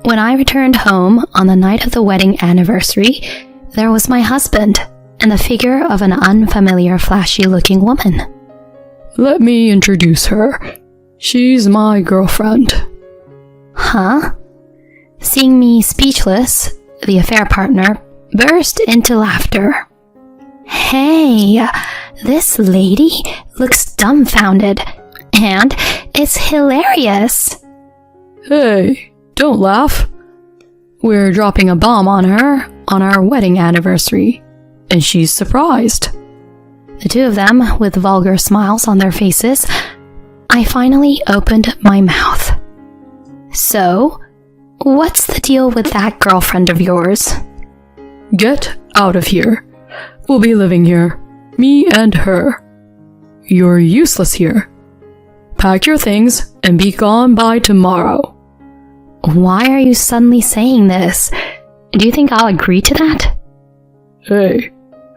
When I returned home on the night of the wedding anniversary, there was my husband and the figure of an unfamiliar, flashy-looking woman. Let me introduce her. She's my girlfriend. Huh? Seeing me speechless, the affair partner burst into laughter. Hey, this lady looks dumbfounded, and it's hilarious. Hey, don't laugh. We're dropping a bomb on her on our wedding anniversary, and she's surprised. The two of them, with vulgar smiles on their faces, I finally opened my mouth. So, what's the deal with that girlfriend of yours? Get out of here. We'll be living here. Me and her. You're useless here. Pack your things and be gone by tomorrow. Why are you suddenly saying this? Do you think I'll agree to that? Hey,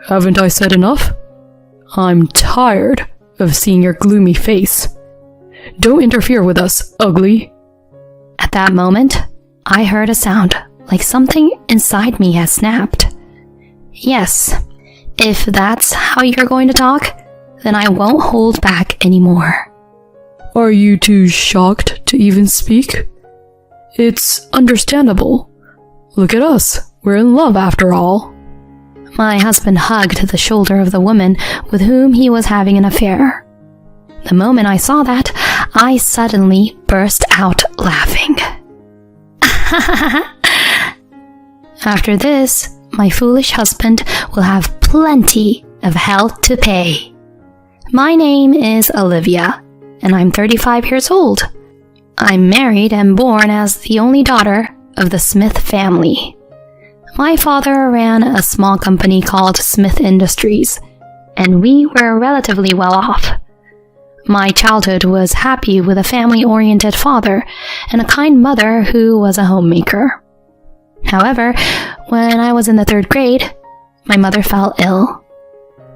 haven't I said enough? I'm tired of seeing your gloomy face. Don't interfere with us, ugly. At that moment, I heard a sound like something inside me had snapped. Yes, if that's how you're going to talk, then I won't hold back anymore. Are you too shocked to even speak? It's understandable. Look at us. We're in love after all. My husband hugged the shoulder of the woman with whom he was having an affair. The moment I saw that, I suddenly burst out laughing. After this, my foolish husband will have plenty of hell to pay. My name is Olivia, and I'm 35 years old. I'm married and born as the only daughter of the Smith family. My father ran a small company called Smith Industries, and we were relatively well off. My childhood was happy with a family-oriented father and a kind mother who was a homemaker. However, when I was in the 3rd grade, my mother fell ill.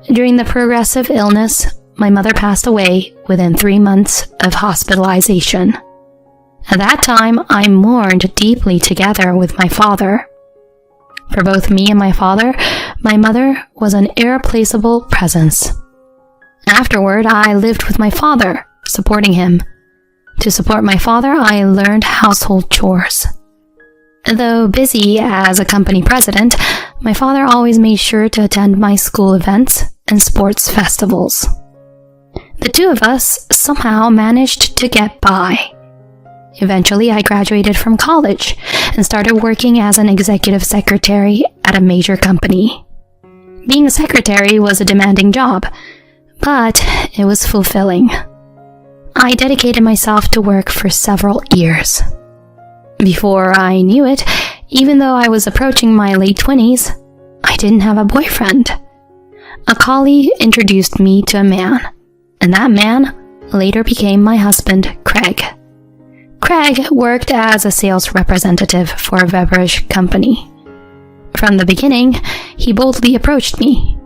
During the progressive illness, my mother passed away within 3 months of hospitalization. At that time, I mourned deeply together with my father. For both me and my father, my mother was an irreplaceable presence. Afterward, I lived with my father, supporting him. To support my father, I learned household chores. Though busy as a company president, my father always made sure to attend my school events and sports festivals. The two of us somehow managed to get by. Eventually, I graduated from college and started working as an executive secretary at a major company. Being a secretary was a demanding job, but it was fulfilling. I dedicated myself to work for several years. Before I knew it, even though I was approaching my late 20s, I didn't have a boyfriend. A colleague introduced me to a man, and that man later became my husband, Craig. Craig worked as a sales representative for a beverage company. From the beginning, he boldly approached me.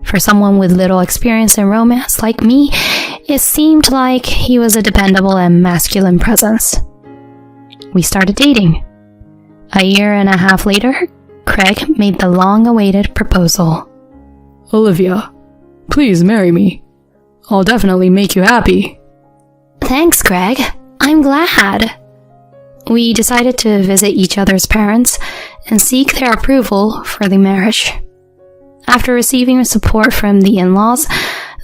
For someone with little experience in romance like me, it seemed like he was a dependable and masculine presence. We started dating. A year and a half later, Craig made the long-awaited proposal. Olivia, please marry me. I'll definitely make you happy. Thanks, Craig. I'm glad. We decided to visit each other's parents and seek their approval for the marriage. After receiving support from the in-laws,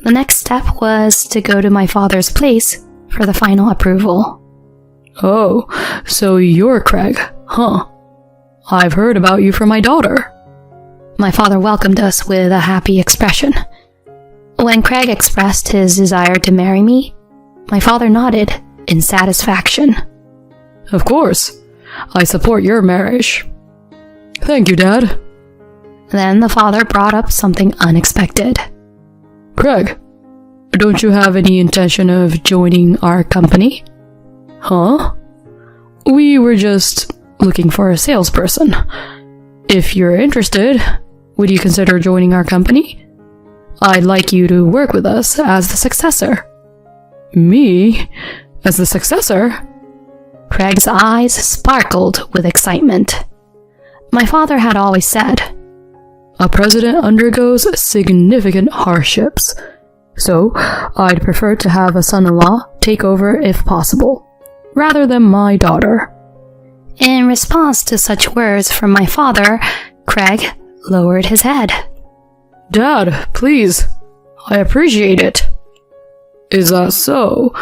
the next step was to go to my father's place for the final approval. Oh, so you're Craig, huh? I've heard about you from my daughter. My father welcomed us with a happy expression. When Craig expressed his desire to marry me, my father nodded in satisfaction. Of course. I support your marriage. Thank you, Dad. Then the father brought up something unexpected. Craig, don't you have any intention of joining our company? Huh? We were just looking for a salesperson. If you're interested, would you consider joining our company? I'd like you to work with us as the successor. Me? As the successor? Craig's eyes sparkled with excitement. My father had always said, "A president undergoes significant hardships, so I'd prefer to have a son-in-law take over if possible, rather than my daughter." In response to such words from my father, Craig lowered his head. "Dad, please. I appreciate it." "Is that so?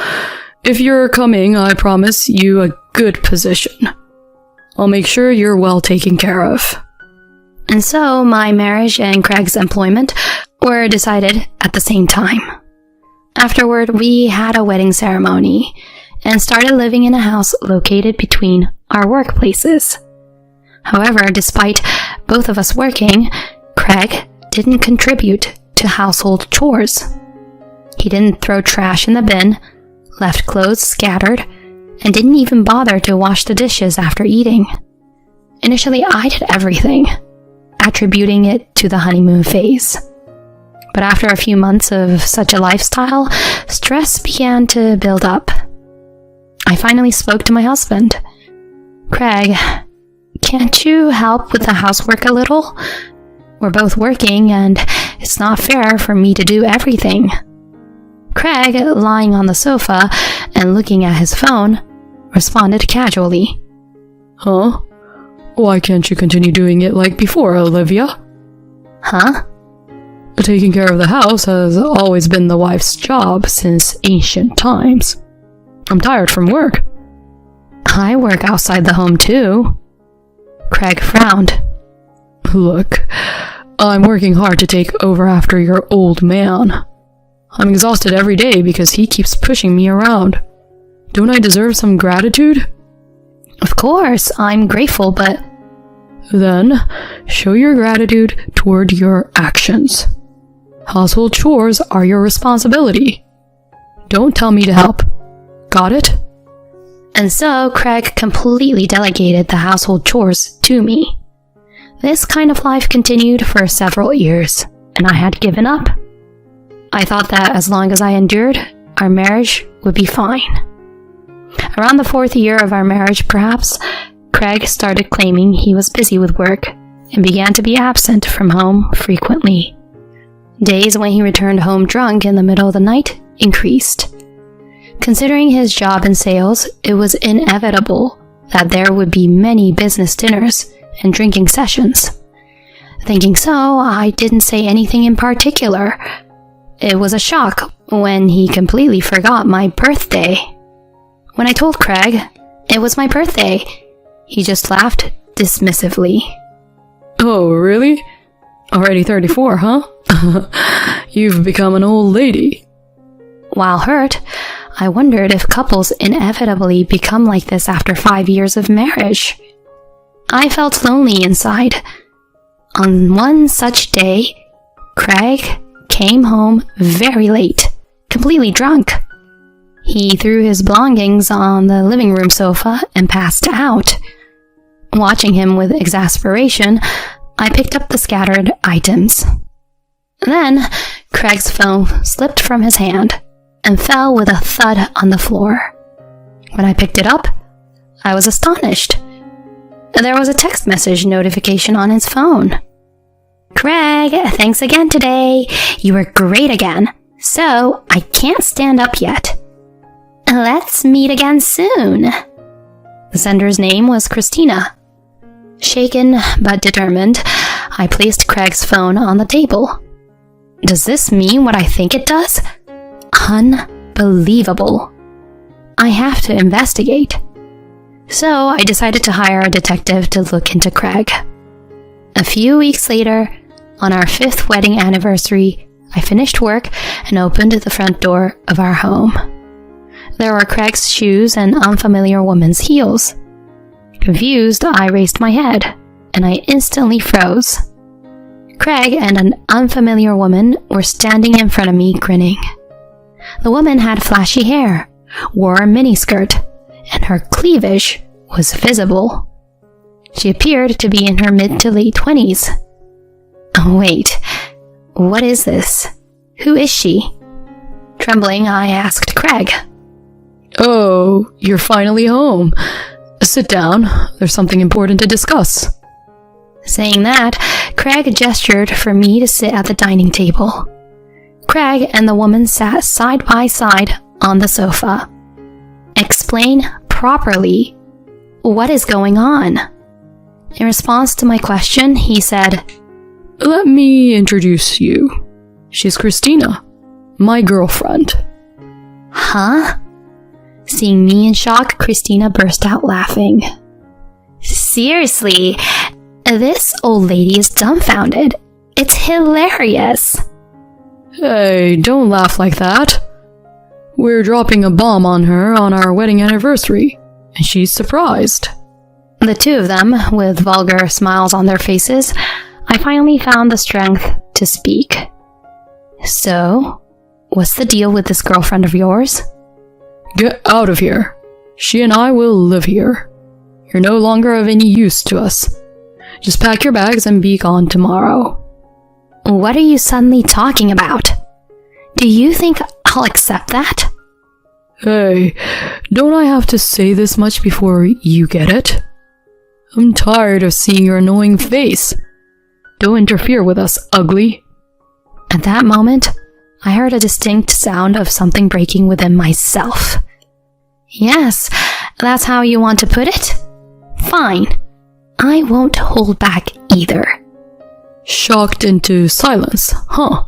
If you're coming, I promise you a good position. I'll make sure you're well taken care of." And so my marriage and Craig's employment were decided at the same time. Afterward, we had a wedding ceremony and started living in a house located between our workplaces. However, despite both of us working, Craig didn't contribute to household chores. He didn't throw trash in the bin, left clothes scattered, and didn't even bother to wash the dishes after eating. Initially, I did everything, attributing it to the honeymoon phase. But after a few months of such a lifestyle, stress began to build up. I finally spoke to my husband. "Craig, can't you help with the housework a little? We're both working, and it's not fair for me to do everything." Craig, lying on the sofa and looking at his phone, responded casually. "Huh? Why can't you continue doing it like before, Olivia?" "Huh?" "Taking care of the house has always been the wife's job since ancient times. I'm tired from work." "I work outside the home too." Craig frowned. "Look, I'm working hard to take over after your old man. I'm exhausted every day because he keeps pushing me around. Don't I deserve some gratitude?" "Of course, I'm grateful, but..." "Then, show your gratitude toward your actions. Household chores are your responsibility. Don't tell me to help. Got it?" And so Craig completely delegated the household chores to me. This kind of life continued for several years, and I had given up. I thought that as long as I endured, our marriage would be fine. Around the 4th year of our marriage, perhaps, Craig started claiming he was busy with work and began to be absent from home frequently. Days when he returned home drunk in the middle of the night increased. Considering his job in sales, it was inevitable that there would be many business dinners and drinking sessions. Thinking so, I didn't say anything in particular. It was a shock when he completely forgot my birthday. When I told Craig it was my birthday, he just laughed dismissively. "Oh, really? Already 34, huh? You've become an old lady." While hurt, I wondered if couples inevitably become like this after 5 years of marriage. I felt lonely inside. On one such day, Craig came home very late, completely drunk. He threw his belongings on the living room sofa and passed out. Watching him with exasperation, I picked up the scattered items. Then, Craig's phone slipped from his hand and fell with a thud on the floor. When I picked it up, I was astonished. There was a text message notification on his phone. "Craig, thanks again today. You were great again. So, I can't stand up yet. Let's meet again soon." The sender's name was Christina. Shaken but determined, I placed Craig's phone on the table. Does this mean what I think it does? Unbelievable. I have to investigate. So I decided to hire a detective to look into Craig. A few weeks later, on our 5th wedding anniversary, I finished work and opened the front door of our home. There were Craig's shoes and unfamiliar woman's heels. Confused, I raised my head, and I instantly froze. Craig and an unfamiliar woman were standing in front of me grinning. The woman had flashy hair, wore a miniskirt, and her cleavage was visible. She appeared to be in her mid to late 20s. Oh, wait, what is this? Who is she? Trembling, I asked Craig. Oh, you're finally home. Sit down. There's something important to discuss. Saying that, Craig gestured for me to sit at the dining table. Craig and the woman sat side by side on the sofa. Explain properly. What is going on? In response to my question, he said, Let me introduce you. She's Christina, my girlfriend. Huh? Seeing me in shock, Christina burst out laughing. Seriously, this old lady is dumbfounded. It's hilarious. Hey, don't laugh like that. We're dropping a bomb on her on our wedding anniversary, and she's surprised. The two of them, with vulgar smiles on their faces, I finally found the strength to speak. So, what's the deal with this girlfriend of yours? Get out of here. She and I will live here. You're no longer of any use to us. Just pack your bags and be gone tomorrow. What are you suddenly talking about? Do you think I'll accept that? Hey, don't I have to say this much before you get it? I'm tired of seeing your annoying face. Don't interfere with us, ugly. At that moment, I heard a distinct sound of something breaking within myself. Yes, that's how you want to put it? Fine. I won't hold back either. Shocked into silence, huh?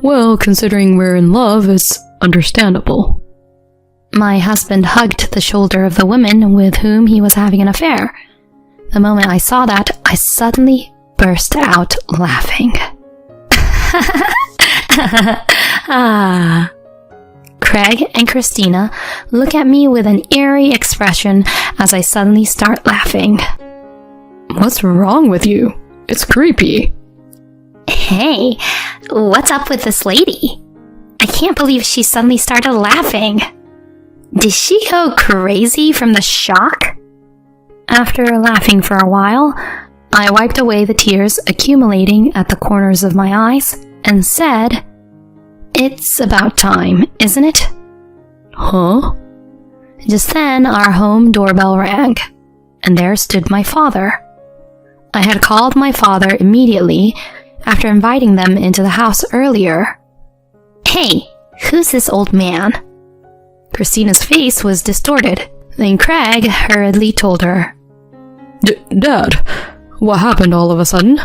Well, considering we're in love, it's understandable. My husband hugged the shoulder of the woman with whom he was having an affair. The moment I saw that, I suddenly burst out laughing. Craig and Christina look at me with an eerie expression as I suddenly start laughing. What's wrong with you? It's creepy. Hey, what's up with this lady? I can't believe she suddenly started laughing. Did she go crazy from the shock? After laughing for a while, I wiped away the tears accumulating at the corners of my eyes and said, It's about time, isn't it? Huh? Just then, our home doorbell rang, and there stood my father. I had called my father immediately after inviting them into the house earlier. Hey, who's this old man? Christina's face was distorted. Then Craig hurriedly told her. Dad, what happened all of a sudden?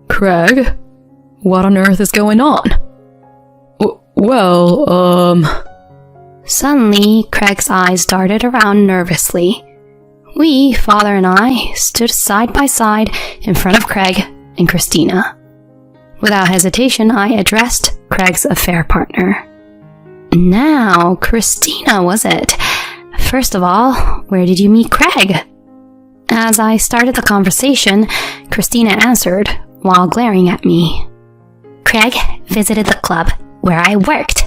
Craig, what on earth is going on? Suddenly, Craig's eyes darted around nervously. We, father and I, stood side by side in front of Craig and Christina. Without hesitation, I addressed Craig's affair partner. Now, Christina, was it? First of all, where did you meet Craig? As I started the conversation, Christina answered while glaring at me. Craig visited the club where I worked.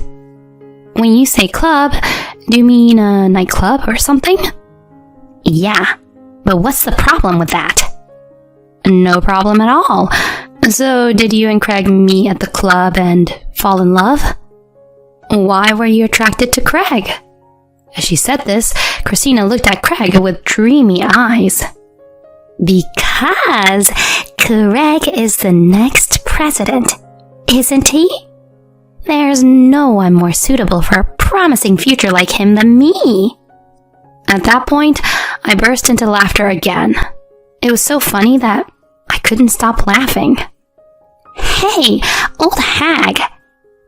When you say club, do you mean a nightclub or something? Yeah, but what's the problem with that? No problem at all. So, did you and Craig meet at the club and fall in love? Why were you attracted to Craig? As she said this, Christina looked at Craig with dreamy eyes. Because Craig is the next president, isn't he? There's no one more suitable for a promising future like him than me. At that point, I burst into laughter again. It was so funny that I couldn't stop laughing. Hey, old hag,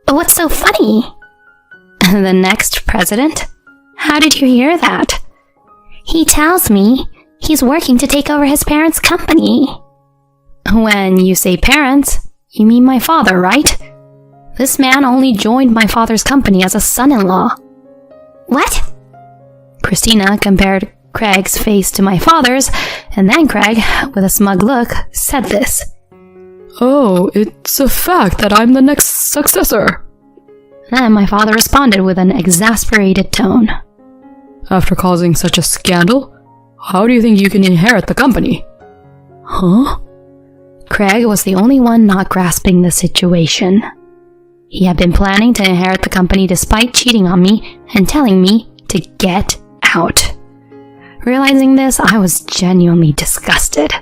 what's so funny? The next president? How did you hear that? He tells me he's working to take over his parents' company. When you say parents, you mean my father, right? This man only joined my father's company as a son-in-law. What? Christina compared Craig's face to my father's, and then Craig, with a smug look, said this. Oh, it's a fact that I'm the next successor. Then my father responded with an exasperated tone. After causing such a scandal, how do you think you can inherit the company? Huh? Craig was the only one not grasping the situation. He had been planning to inherit the company despite cheating on me and telling me to get out. Realizing this, I was genuinely disgusted.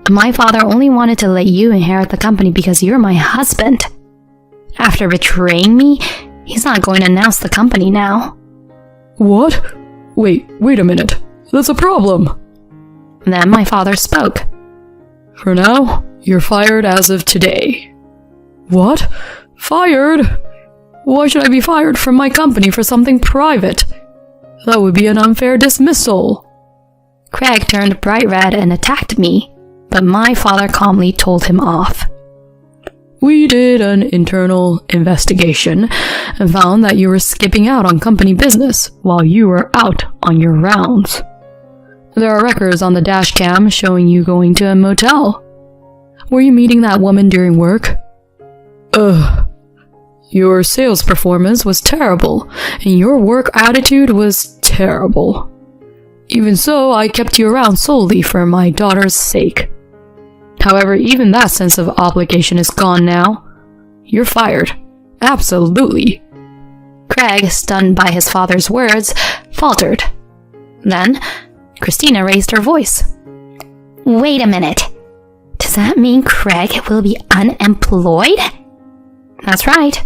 My father only wanted to let you inherit the company because you're my husband. After betraying me, he's not going to announce the company now. What? Wait a minute. That's a problem. Then my father spoke. For now, you're fired as of today. What? Fired? Why should I be fired from my company for something private? That would be an unfair dismissal. Craig turned bright red and attacked me, but my father calmly told him off. We did an internal investigation and found that you were skipping out on company business while you were out on your rounds. There are records on the dash cam showing you going to a motel. Were you meeting that woman during work? Your sales performance was terrible, and your work attitude was terrible. Even so, I kept you around solely for my daughter's sake. However, even that sense of obligation is gone now. You're fired. Absolutely. Craig, stunned by his father's words, faltered. Then, Christina raised her voice. Wait a minute. Does that mean Craig will be unemployed? That's right.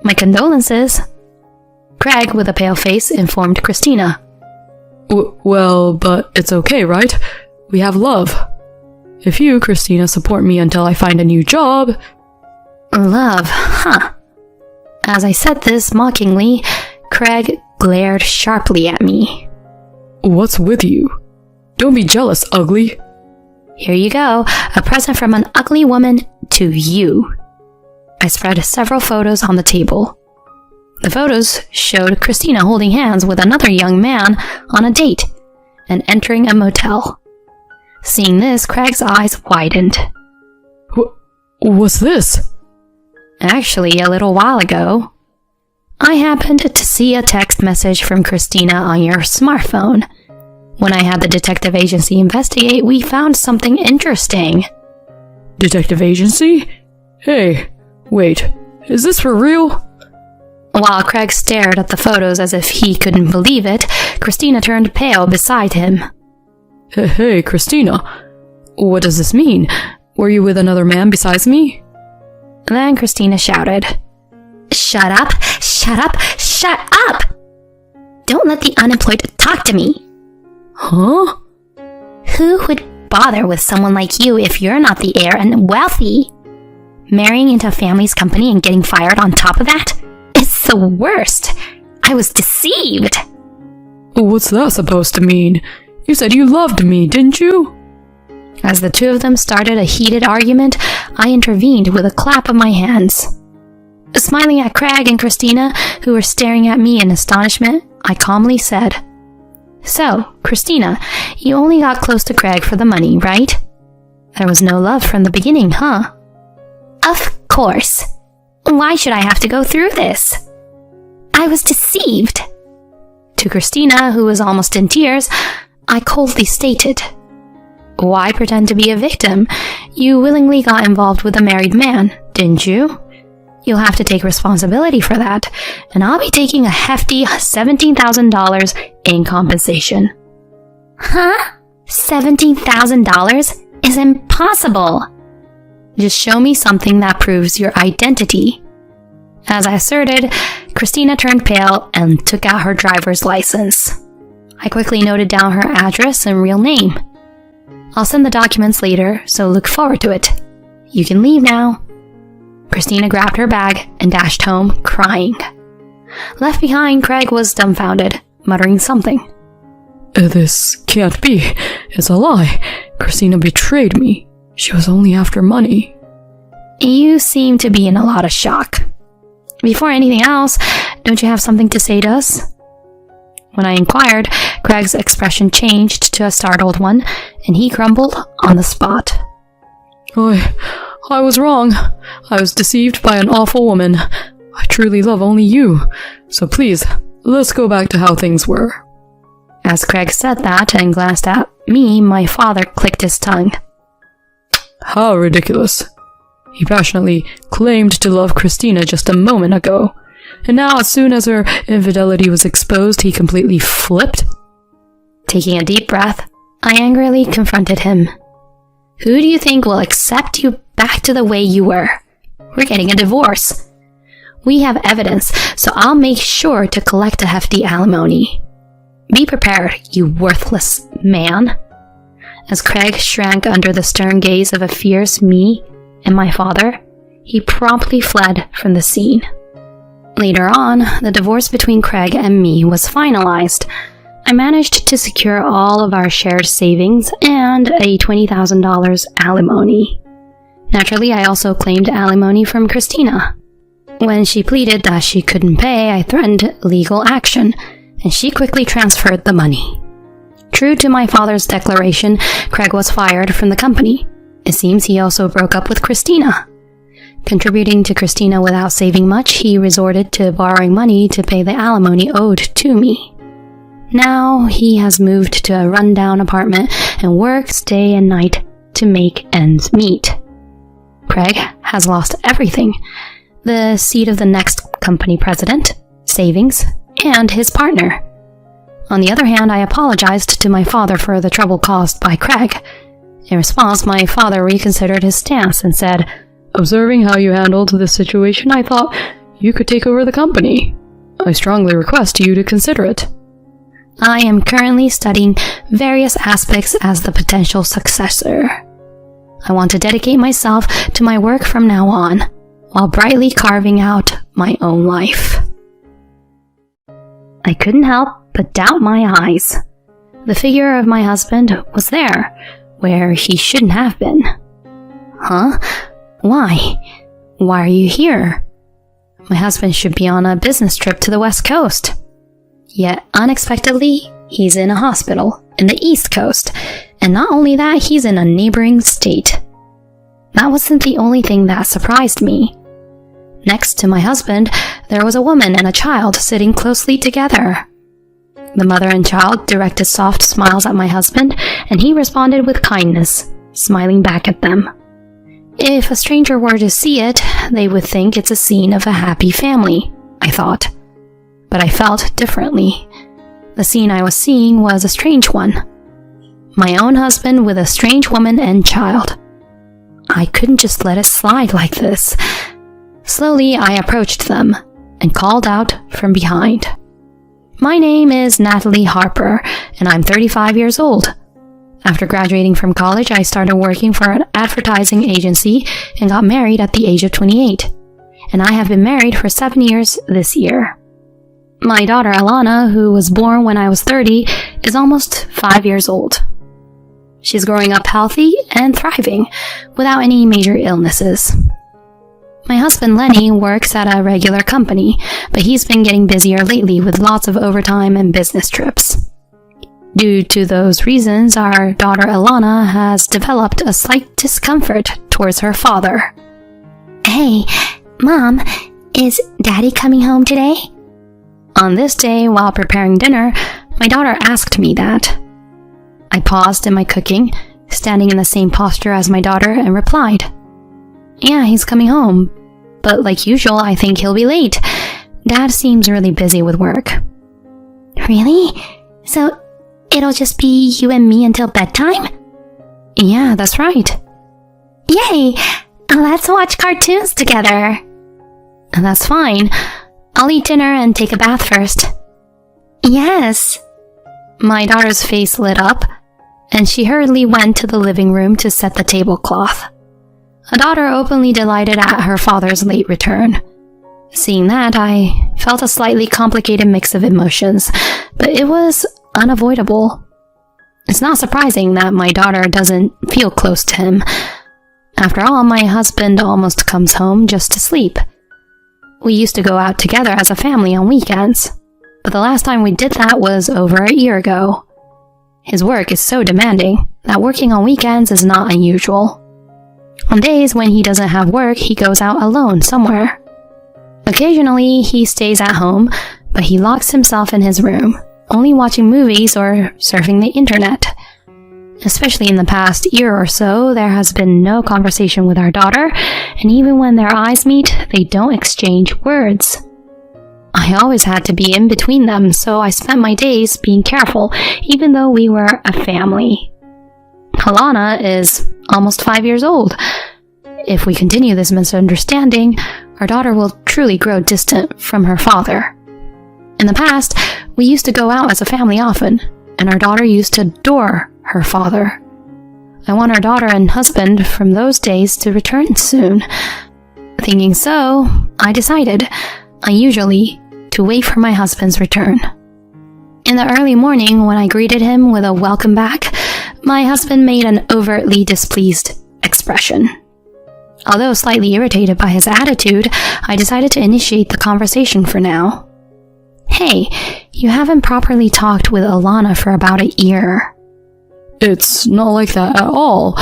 My condolences. Craig, with a pale face, informed Christina. Well, but it's okay, right? We have love. If you, Christina, support me until I find a new job... Love, huh? As I said this mockingly, Craig glared sharply at me. What's with you? Don't be jealous, ugly. Here you go, a present from an ugly woman to you. I spread several photos on the table. The photos showed Christina holding hands with another young man on a date and entering a motel. Seeing this, Craig's eyes widened. What's this? Actually, a little while ago, I happened to see a text message from Christina on your smartphone. When I had the detective agency investigate, we found something interesting. Detective agency? Hey, wait, is this for real? While Craig stared at the photos as if he couldn't believe it, Christina turned pale beside him. Hey, Christina, what does this mean? Were you with another man besides me? Then Christina shouted, Shut up! Shut up! Shut up! Don't let the unemployed talk to me! Huh? Who would bother with someone like you if you're not the heir and wealthy? Marrying into a family's company and getting fired on top of that? It's the worst! I was deceived! What's that supposed to mean? You said you loved me, didn't you? As the two of them started a heated argument, I intervened with a clap of my hands. Smiling at Craig and Christina, who were staring at me in astonishment, I calmly said, So, Christina, you only got close to Craig for the money, right? There was no love from the beginning, huh? Of course. Why should I have to go through this? I was deceived. To Christina, who was almost in tears, I coldly stated, Why pretend to be a victim? You willingly got involved with a married man, didn't you? You'll have to take responsibility for that, and I'll be taking a hefty $17,000 in compensation. Huh? $17,000 is impossible. Just show me something that proves your identity. As I asserted, Christina turned pale and took out her driver's license. I quickly noted down her address and real name. I'll send the documents later, so look forward to it. You can leave now. Christina grabbed her bag and dashed home, crying. Left behind, Craig was dumbfounded, muttering something. This can't be. It's a lie. Christina betrayed me. She was only after money. You seem to be in a lot of shock. Before anything else, don't you have something to say to us? When I inquired, Craig's expression changed to a startled one, and he crumbled on the spot. I was wrong. I was deceived by an awful woman. I truly love only you. So please, let's go back to how things were. As Craig said that and glanced at me, my father clicked his tongue. How ridiculous. He passionately claimed to love Christina just a moment ago, And now, as soon as her infidelity was exposed, he completely flipped. Taking a deep breath, I angrily confronted him. Who do you think will accept you back to the way you were? We're getting a divorce. We have evidence, so I'll make sure to collect a hefty alimony. Be prepared, you worthless man. As Craig shrank under the stern gaze of a fierce me and my father, he promptly fled from the scene. Later on, the divorce between Craig and me was finalized. I managed to secure all of our shared savings and a $20,000 alimony. Naturally, I also claimed alimony from Christina. When she pleaded that she couldn't pay, I threatened legal action, and she quickly transferred the money. True to my father's declaration, Craig was fired from the company. It seems he also broke up with Christina. Contributing to Christina without saving much, he resorted to borrowing money to pay the alimony owed to me. Now he has moved to a rundown apartment and works day and night to make ends meet. Craig has lost everything: the seat of the next company president, savings, and his partner. On the other hand, I apologized to my father for the trouble caused by Craig. In response, my father reconsidered his stance and said, "Observing how you handled this situation, I thought you could take over the company. I strongly request you to consider it." I am currently studying various aspects as the potential successor. I want to dedicate myself to my work from now on, while brightly carving out my own life. I couldn't help but doubt my eyes. The figure of my husband was there, where he shouldn't have been. Huh? Why? Why are you here? My husband should be on a business trip to the West Coast. Yet, unexpectedly, he's in a hospital in the East Coast, and not only that, he's in a neighboring state. That wasn't the only thing that surprised me. Next to my husband, there was a woman and a child sitting closely together. The mother and child directed soft smiles at my husband, and he responded with kindness, smiling back at them. If a stranger were to see it, they would think it's a scene of a happy family, I thought. But I felt differently. The scene I was seeing was a strange one. My own husband with a strange woman and child. I couldn't just let it slide like this. Slowly, I approached them and called out from behind. My name is Natalie Harper, and I'm 35 years old. After graduating from college, I started working for an advertising agency and got married at the age of 28. And I have been married for 7 years this year. My daughter Alana, who was born when I was 30, is almost 5 years old. She's growing up healthy and thriving, without any major illnesses. My husband Lenny works at a regular company, but he's been getting busier lately with lots of overtime and business trips. Due to those reasons, our daughter Alana has developed a slight discomfort towards her father. Hey, Mom, is Daddy coming home today? On this day, while preparing dinner, my daughter asked me that. I paused in my cooking, standing in the same posture as my daughter, and replied, "Yeah, he's coming home, but like usual, I think he'll be late. Dad seems really busy with work." Really? So it'll just be you and me until bedtime? Yeah, that's right. Yay! Let's watch cartoons together. That's fine. I'll eat dinner and take a bath first. Yes. My daughter's face lit up, and she hurriedly went to the living room to set the tablecloth. A daughter openly delighted at her father's late return. Seeing that, I felt a slightly complicated mix of emotions, but it was unavoidable. It's not surprising that my daughter doesn't feel close to him. After all, my husband almost comes home just to sleep. We used to go out together as a family on weekends, but the last time we did that was over a year ago. His work is so demanding that working on weekends is not unusual. On days when he doesn't have work, he goes out alone somewhere. Occasionally, he stays at home, but he locks himself in his room, only watching movies or surfing the internet. Especially in the past year or so, there has been no conversation with our daughter, and even when their eyes meet, they don't exchange words. I always had to be in between them, so I spent my days being careful, even though we were a family. Alana is almost 5 years old. If we continue this misunderstanding, our daughter will truly grow distant from her father. In the past, we used to go out as a family often, and our daughter used to adore her father. I want our daughter and husband from those days to return soon. Thinking so, I decided, unusually, to wait for my husband's return. In the early morning, when I greeted him with a welcome back, my husband made an overtly displeased expression. Although slightly irritated by his attitude, I decided to initiate the conversation for now. Hey, you haven't properly talked with Alana for about a year. It's not like that at all.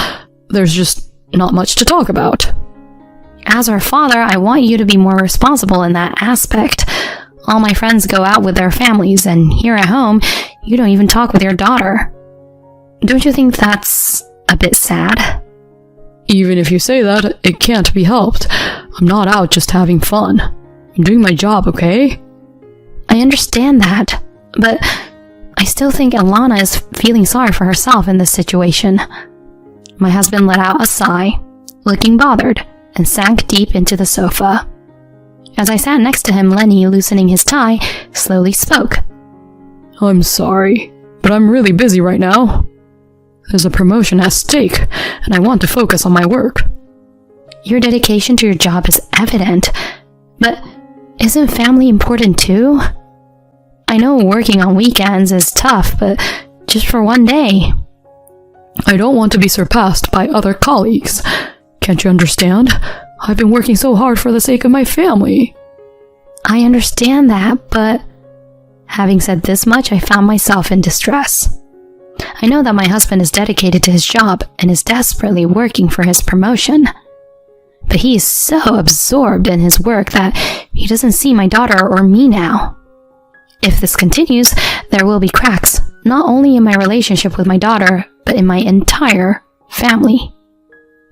There's just not much to talk about. As her father, I want you to be more responsible in that aspect. All my friends go out with their families, and here at home, you don't even talk with your daughter. Don't you think that's a bit sad? Even if you say that, it can't be helped. I'm not out just having fun. I'm doing my job, okay? I understand that, but I still think Alana is feeling sorry for herself in this situation. My husband let out a sigh, looking bothered, and sank deep into the sofa. As I sat next to him, Lenny, loosening his tie, slowly spoke. I'm sorry, but I'm really busy right now. There's a promotion at stake, and I want to focus on my work. Your dedication to your job is evident, but isn't family important too? I know working on weekends is tough, but just for one day. I don't want to be surpassed by other colleagues. Can't you understand? I've been working so hard for the sake of my family. I understand that, but having said this much, I found myself in distress. I know that my husband is dedicated to his job and is desperately working for his promotion. But he is so absorbed in his work that he doesn't see my daughter or me now. If this continues, there will be cracks, not only in my relationship with my daughter, but in my entire family.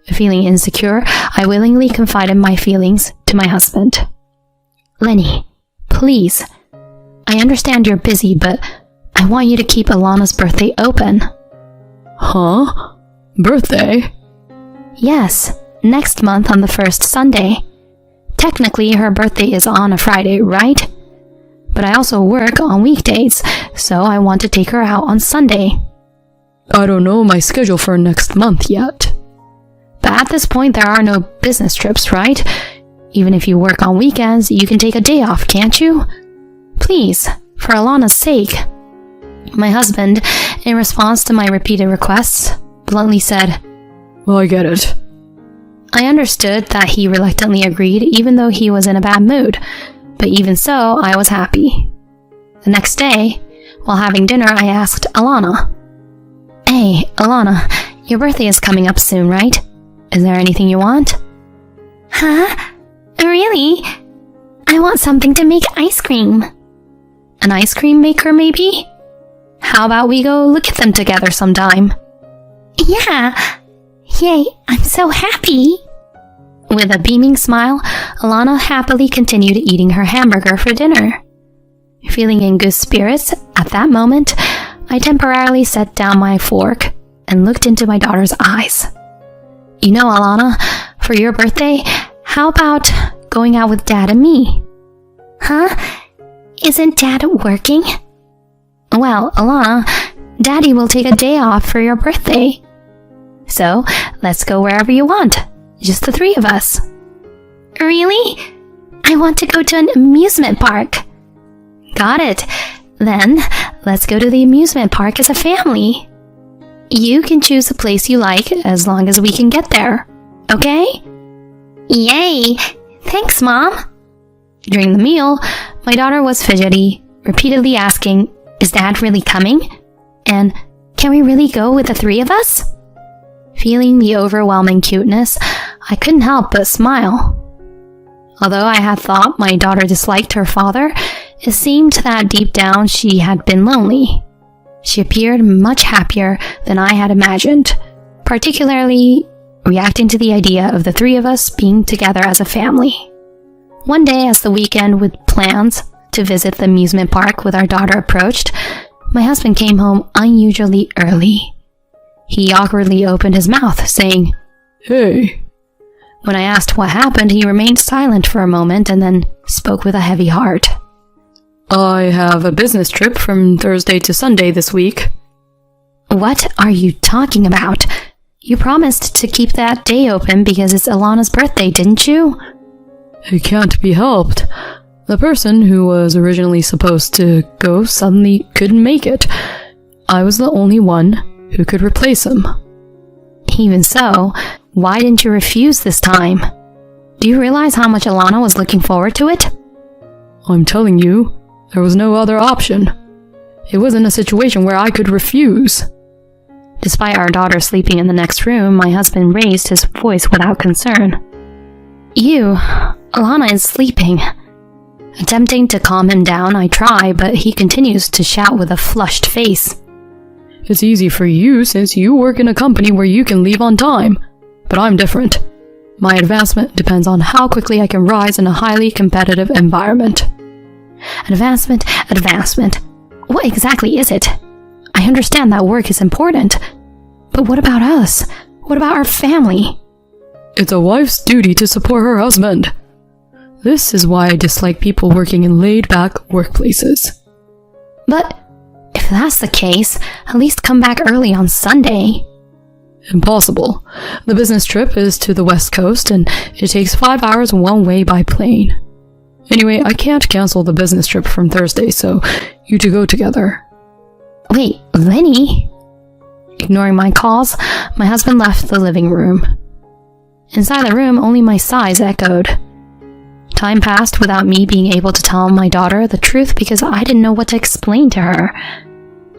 Feeling insecure, I willingly confided my feelings to my husband. Lenny, please. I understand you're busy, but I want you to keep Alana's birthday open. Huh? Birthday? Yes, next month on the first Sunday. Technically, her birthday is on a Friday, right? But I also work on weekdays, so I want to take her out on Sunday. I don't know my schedule for next month yet. But at this point, there are no business trips, right? Even if you work on weekends, you can take a day off, can't you? Please, for Alana's sake. My husband, in response to my repeated requests, bluntly said, Well, I get it. I understood that he reluctantly agreed, even though he was in a bad mood. But even so, I was happy. The next day, while having dinner, I asked Alana, Hey, Alana, your birthday is coming up soon, right? Is there anything you want? Huh? Really? I want something to make ice cream. An ice cream maker, maybe? How about we go look at them together sometime? Yeah. Yay, I'm so happy. With a beaming smile, Alana happily continued eating her hamburger for dinner. Feeling in good spirits at that moment, I temporarily set down my fork and looked into my daughter's eyes. You know, Alana, for your birthday, how about going out with Dad and me? Huh? Isn't Dad working? Well, Alana, Daddy will take a day off for your birthday. So, let's go wherever you want. Just the three of us. Really? I want to go to an amusement park. Got it. Then, let's go to the amusement park as a family. You can choose a place you like as long as we can get there. Okay? Yay! Thanks, Mom. During the meal, my daughter was fidgety, repeatedly asking, Is Dad really coming? And, can we really go with the three of us? Feeling the overwhelming cuteness, I couldn't help but smile. Although I had thought my daughter disliked her father, it seemed that deep down she had been lonely. She appeared much happier than I had imagined, particularly reacting to the idea of the three of us being together as a family. One day, as the weekend with plans to visit the amusement park with our daughter approached, my husband came home unusually early. He awkwardly opened his mouth, saying, "Hey." When I asked what happened, he remained silent for a moment and then spoke with a heavy heart. "I have a business trip from Thursday to Sunday this week." What are you talking about? You promised to keep that day open because it's Alana's birthday, didn't you? It can't be helped. The person who was originally supposed to go suddenly couldn't make it. I was the only one who could replace him. Even so, why didn't you refuse this time? Do you realize how much Alana was looking forward to it? I'm telling you, there was no other option. It wasn't a situation where I could refuse. Despite our daughter sleeping in the next room, my husband raised his voice without concern. Alana is sleeping. Attempting to calm him down, I try, but he continues to shout with a flushed face. It's easy for you since you work in a company where you can leave on time. But I'm different. My advancement depends on how quickly I can rise in a highly competitive environment. Advancement. What exactly is it? I understand that work is important. But what about us? What about our family? It's a wife's duty to support her husband. This is why I dislike people working in laid-back workplaces. But if that's the case, at least come back early on Sunday. Impossible. The business trip is to the West Coast and it takes 5 hours one way by plane. Anyway, I can't cancel the business trip from Thursday, so you two go together. Wait, Lenny? Ignoring my calls, my husband left the living room. Inside the room, only my sighs echoed. Time passed without me being able to tell my daughter the truth because I didn't know what to explain to her.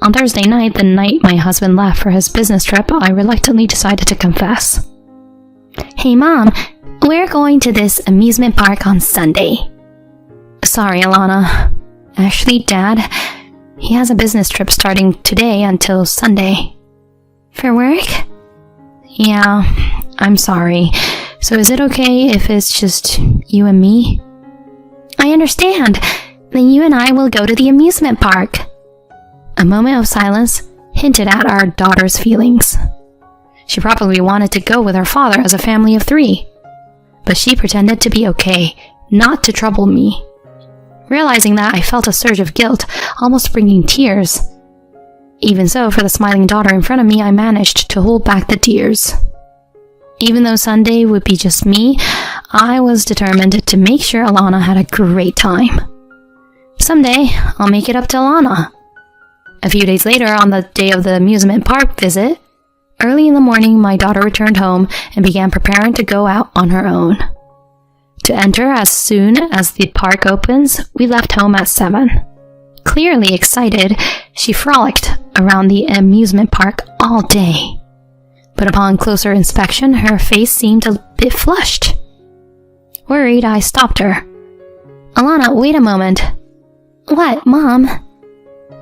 On Thursday night, the night my husband left for his business trip, I reluctantly decided to confess. Hey Mom, we're going to this amusement park on Sunday. Sorry, Alana. Actually, Dad, he has a business trip starting today until Sunday. For work? Yeah, I'm sorry. So is it okay if it's just you and me? I understand. Then you and I will go to the amusement park. A moment of silence hinted at our daughter's feelings. She probably wanted to go with her father as a family of 3. But she pretended to be okay, not to trouble me. Realizing that, I felt a surge of guilt, almost bringing tears. Even so, for the smiling daughter in front of me, I managed to hold back the tears. Even though Sunday would be just me, I was determined to make sure Alana had a great time. Someday, I'll make it up to Alana. A few days later, on the day of the amusement park visit, early in the morning, my daughter returned home and began preparing to go out on her own. To enter as soon as the park opens, we left home at 7. Clearly excited, she frolicked around the amusement park all day. But upon closer inspection, her face seemed a bit flushed. Worried, I stopped her. Alana, wait a moment. What, Mom?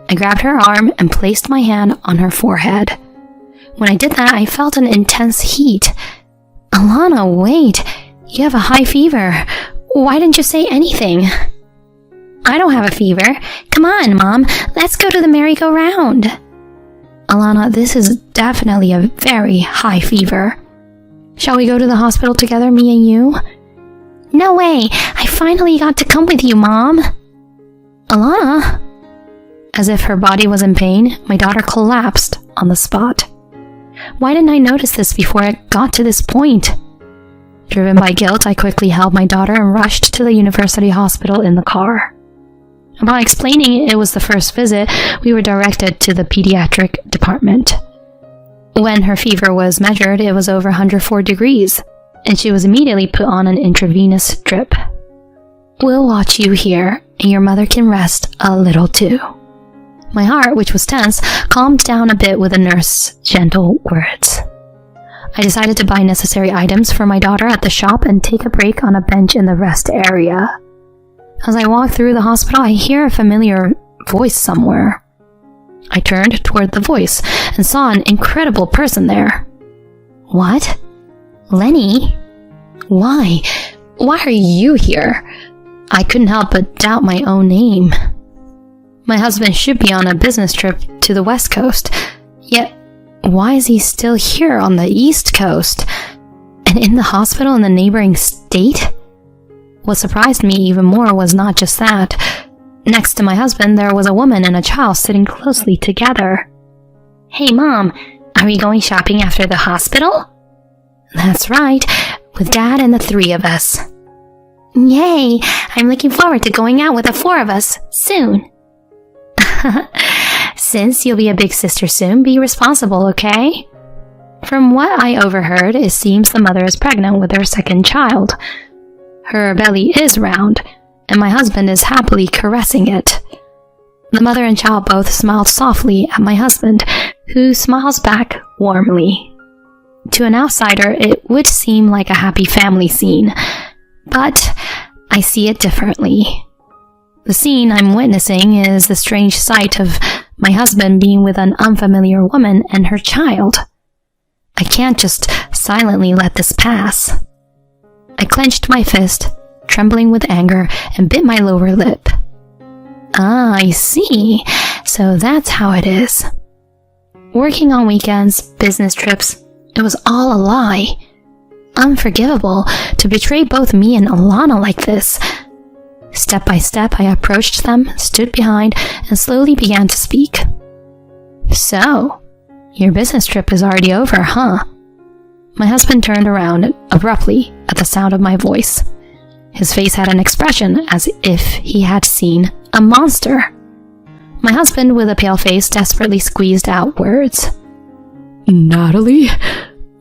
I grabbed her arm and placed my hand on her forehead. When I did that, I felt an intense heat. Alana, wait. You have a high fever. Why didn't you say anything? I don't have a fever. Come on, Mom. Let's go to the merry-go-round. Alana, this is definitely a very high fever. Shall we go to the hospital together, me and you? No way. I finally got to come with you, Mom. Alana? As if her body was in pain, my daughter collapsed on the spot. Why didn't I notice this before it got to this point? Driven by guilt, I quickly held my daughter and rushed to the university hospital in the car. Upon explaining it was the first visit, we were directed to the pediatric department. When her fever was measured, it was over 104 degrees, and she was immediately put on an intravenous drip. We'll watch you here, and your mother can rest a little too. My heart, which was tense, calmed down a bit with the nurse's gentle words. I decided to buy necessary items for my daughter at the shop and take a break on a bench in the rest area. As I walked through the hospital, I hear a familiar voice somewhere. I turned toward the voice and saw an incredible person there. What? Lenny? Why? Why are you here? I couldn't help but doubt my own name. My husband should be on a business trip to the West Coast, yet why is he still here on the East Coast and in the hospital in the neighboring state? What surprised me even more was not just that. Next to my husband, there was a woman and a child sitting closely together. Hey, Mom, are we going shopping after the hospital? That's right, with Dad and the 3 of us. Yay! I'm looking forward to going out with the 4 of us soon. Since you'll be a big sister soon, be responsible, okay? From what I overheard, it seems the mother is pregnant with her 2nd child. Her belly is round, and my husband is happily caressing it. The mother and child both smiled softly at my husband, who smiles back warmly. To an outsider, it would seem like a happy family scene, but I see it differently. The scene I'm witnessing is the strange sight of my husband being with an unfamiliar woman and her child. I can't just silently let this pass. I clenched my fist, trembling with anger, and bit my lower lip. Ah, I see. So that's how it is. Working on weekends, business trips, it was all a lie. Unforgivable to betray both me and Alana like this. Step by step, I approached them, stood behind, and slowly began to speak. So, your business trip is already over, huh? My husband turned around abruptly at the sound of my voice. His face had an expression as if he had seen a monster. My husband, with a pale face, desperately squeezed out words. Natalie?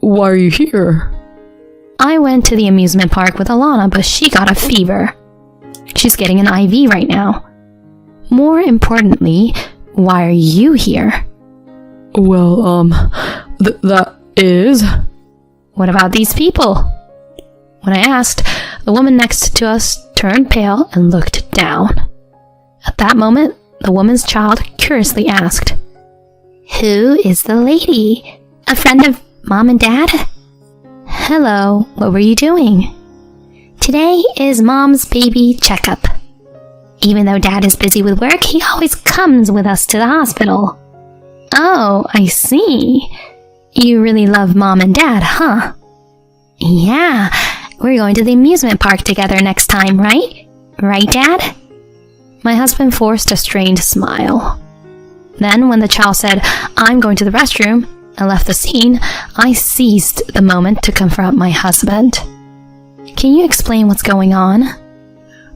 Why are you here? I went to the amusement park with Alana, but she got a fever. She's getting an IV right now. More importantly, why are you here? Well, that is... What about these people? When I asked, the woman next to us turned pale and looked down. At that moment, the woman's child curiously asked, Who is the lady? A friend of Mom and Dad? Hello, what were you doing? Today is Mom's baby checkup. Even though Dad is busy with work, he always comes with us to the hospital. Oh, I see. You really love Mom and Dad, huh? Yeah, we're going to the amusement park together next time, right? Right, Dad? My husband forced a strained smile. Then, when the child said, I'm going to the restroom, and left the scene, I seized the moment to confront my husband. Can you explain what's going on?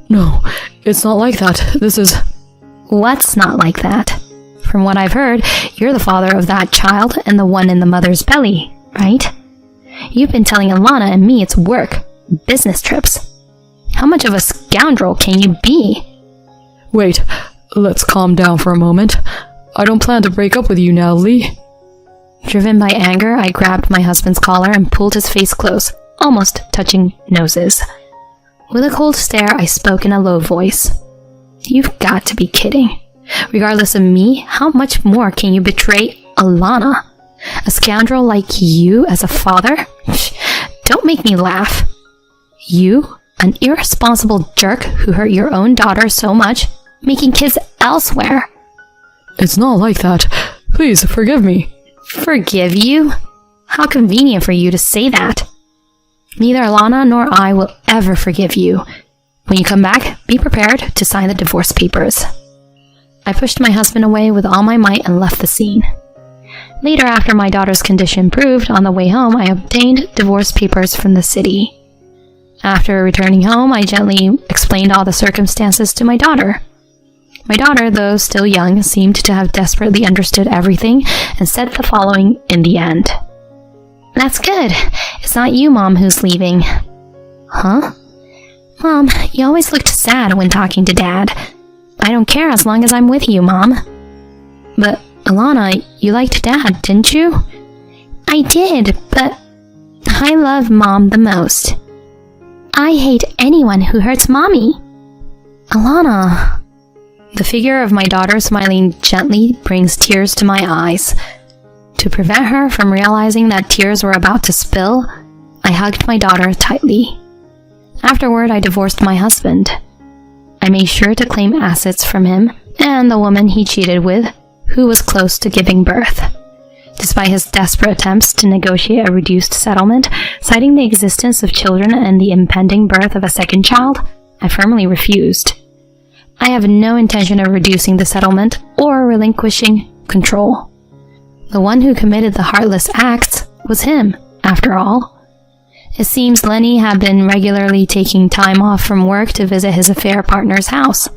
No, it's not like that. This is... What's not like that? From what I've heard, you're the father of that child and the one in the mother's belly, right? You've been telling Alana and me it's work, business trips. How much of a scoundrel can you be? Wait, let's calm down for a moment. I don't plan to break up with you, Natalie. Driven by anger, I grabbed my husband's collar and pulled his face close, almost touching noses. With a cold stare, I spoke in a low voice. You've got to be kidding. Regardless of me, how much more can you betray Alana? A scoundrel like you as a father? Don't make me laugh. You, an irresponsible jerk who hurt your own daughter so much, making kids elsewhere. It's not like that. Please, forgive me. Forgive you? How convenient for you to say that. Neither Alana nor I will ever forgive you. When you come back, be prepared to sign the divorce papers. I pushed my husband away with all my might and left the scene. Later, after my daughter's condition improved, on the way home, I obtained divorce papers from the city. After returning home, I gently explained all the circumstances to my daughter. My daughter, though still young, seemed to have desperately understood everything and said the following in the end. That's good. It's not you, Mom, who's leaving. Huh? Mom, you always looked sad when talking to Dad. I don't care as long as I'm with you, Mom. But, Alana, you liked Dad, didn't you? I did, but I love Mom the most. I hate anyone who hurts Mommy. Alana... The figure of my daughter smiling gently brings tears to my eyes. To prevent her from realizing that tears were about to spill, I hugged my daughter tightly. Afterward, I divorced my husband. I made sure to claim assets from him and the woman he cheated with, who was close to giving birth. Despite his desperate attempts to negotiate a reduced settlement, citing the existence of children and the impending birth of a second child, I firmly refused. I have no intention of reducing the settlement or relinquishing control. The one who committed the heartless acts was him, after all. It seems Lenny had been regularly taking time off from work to visit his affair partner's house.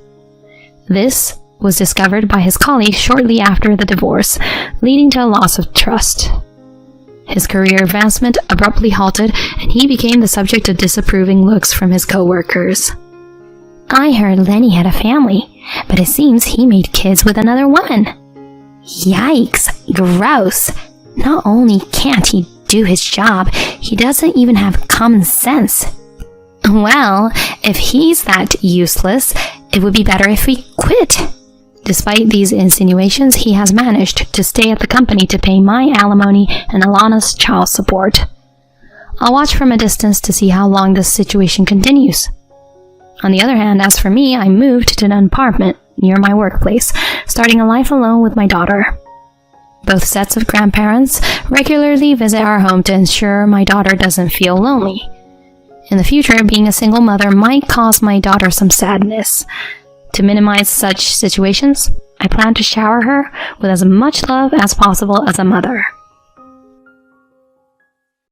This was discovered by his colleagues shortly after the divorce, leading to a loss of trust. His career advancement abruptly halted, and he became the subject of disapproving looks from his co-workers. I heard Lenny had a family, but it seems he made kids with another woman. Yikes, gross. Not only can't he do his job, he doesn't even have common sense. Well, if he's that useless, it would be better if we quit. Despite these insinuations, he has managed to stay at the company to pay my alimony and Alana's child support. I'll watch from a distance to see how long this situation continues. On the other hand, as for me, I moved to an apartment near my workplace, starting a life alone with my daughter. Both sets of grandparents regularly visit our home to ensure my daughter doesn't feel lonely. In the future, being a single mother might cause my daughter some sadness. To minimize such situations, I plan to shower her with as much love as possible as a mother.